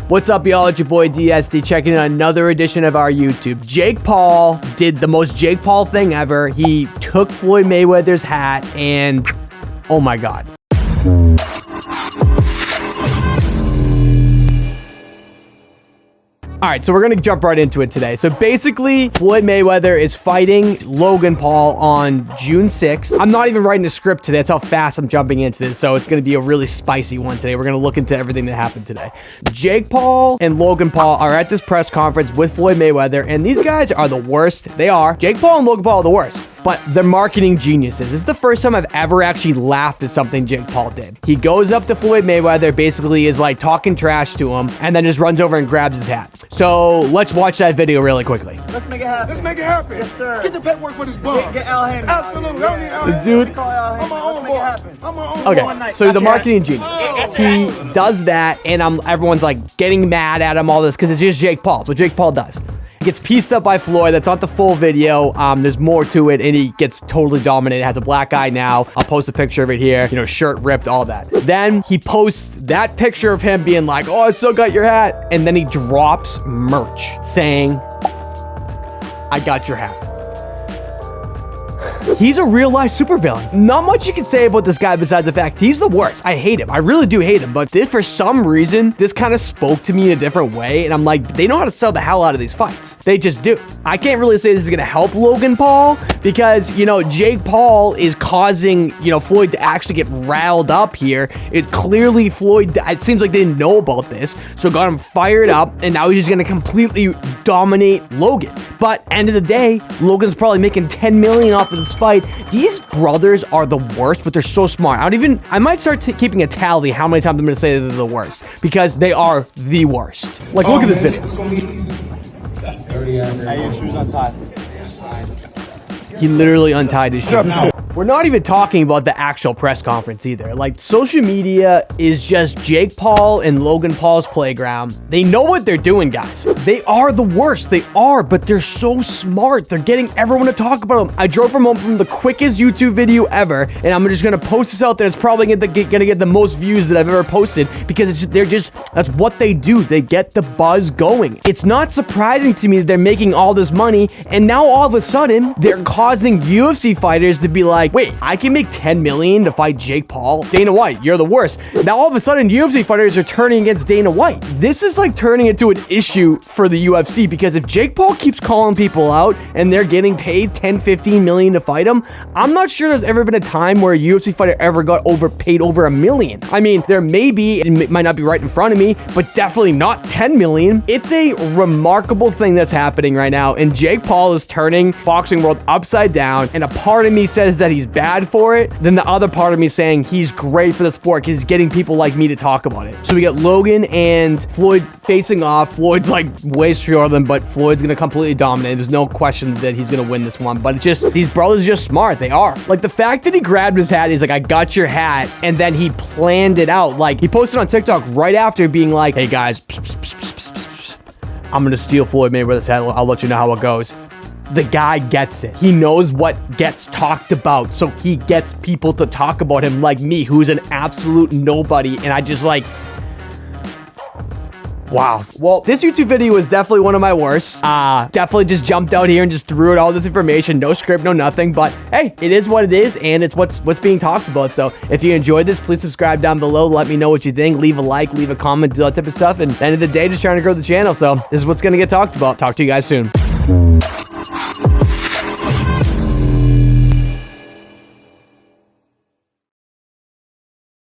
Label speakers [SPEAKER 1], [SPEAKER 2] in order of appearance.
[SPEAKER 1] What's up, y'all? It's your boy DSD checking in on another edition of our YouTube. Jake Paul did the most Jake Paul thing ever. He took Floyd Mayweather's hat and, oh my God. All right, so we're going to jump right into it today. So basically, Floyd Mayweather is fighting Logan Paul on June 6th. I'm not even writing a script today. That's how fast I'm jumping into this. So it's going to be a really spicy one today. We're going to look into everything that happened today. Jake Paul and Logan Paul are at this press conference with Floyd Mayweather, and these guys are the worst. They are. Jake Paul and Logan Paul are the worst. But they're marketing geniuses. This is the first time I've ever actually laughed at something Jake Paul did. He goes up to Floyd Mayweather, basically is like talking trash to him, and then just runs over and grabs his hat. So let's watch that video really quickly.
[SPEAKER 2] Let's make it happen. Let's make it happen. Yes, sir. Get the paperwork for this bum. Get Al Hammond. Absolutely. I don't need Al Hammond.
[SPEAKER 1] Dude.
[SPEAKER 2] I'm my own boss. I'm my own boss.
[SPEAKER 1] Okay, so he's a marketing genius. He does that, and everyone's like getting mad at him, all this, because it's just Jake Paul. It's what Jake Paul does. He gets pieced up by Floyd. That's not the full video. There's more to it, and he gets totally dominated. Has a black eye now. I'll post a picture of it here. You know, shirt ripped, all that. Then he posts that picture of him being like, "Oh, I still got your hat," and then he drops merch saying, "I got your hat." He's a real life supervillain. Not much you can say about this guy besides the fact he's the worst. I hate him. I really do hate him. But for some reason, this kind of spoke to me in a different way. And I'm like, they know how to sell the hell out of these fights. They just do. I can't really say this is going to help Logan Paul because, you know, Jake Paul is causing, you know, Floyd to actually get riled up here. It clearly Floyd, it seems like they didn't know about this. So got him fired up. And now he's just going to completely dominate Logan. But end of the day, Logan's probably making $10 million off of this fight. These brothers are the worst, but they're so smart. I might start keeping a tally how many times I'm going to say they're the worst because they are the worst. Like, look at this video.
[SPEAKER 2] Your shoes untied.
[SPEAKER 1] He literally untied his shoes. We're not even talking about the actual press conference either. Like, social media is just Jake Paul and Logan Paul's playground. They know what they're doing, guys. They are the worst. They are, but they're so smart. They're getting everyone to talk about them. I drove from home from the quickest YouTube video ever, and I'm just gonna post this out there. It's probably gonna get the most views that I've ever posted because that's what they do. They get the buzz going. It's not surprising to me that they're making all this money, and now all of a sudden, they're causing UFC fighters to be like, wait, I can make $10 million to fight Jake Paul? Dana White, you're the worst. Now all of a sudden, UFC fighters are turning against Dana White. This is like turning into an issue for the UFC because if Jake Paul keeps calling people out and they're getting paid $10-15 million to fight him, I'm not sure there's ever been a time where a UFC fighter ever got overpaid over $1 million. I mean, there may be, it might not be right in front of me, but definitely not $10 million. It's a remarkable thing that's happening right now, and Jake Paul is turning boxing world upside down, and a part of me says that he's bad for it, then the other part of me saying he's great for the sport because he's getting people like me to talk about it. So we got Logan and Floyd facing off. Floyd's like way shorter than, but Floyd's gonna completely dominate. There's no question that he's gonna win this one, but it's just, these brothers are just smart. They are. Like the fact that he grabbed his hat, he's like, I got your hat, and then he planned it out. Like he posted on TikTok right after being like, hey guys, I'm gonna steal Floyd Mayweather's hat. I'll let you know how it goes. The guy gets it. He knows what gets talked about. So he gets people to talk about him like me, who's an absolute nobody. And I just like, wow. Well, this YouTube video was definitely one of my worst. Definitely just jumped out here and just threw out all this information. No script, no nothing. But hey, it is what it is, and it's what's being talked about. So if you enjoyed this, please subscribe down below. Let me know what you think. Leave a like, leave a comment, do that type of stuff. And at the end of the day, just trying to grow the channel. So this is what's going to get talked about. Talk to you guys soon.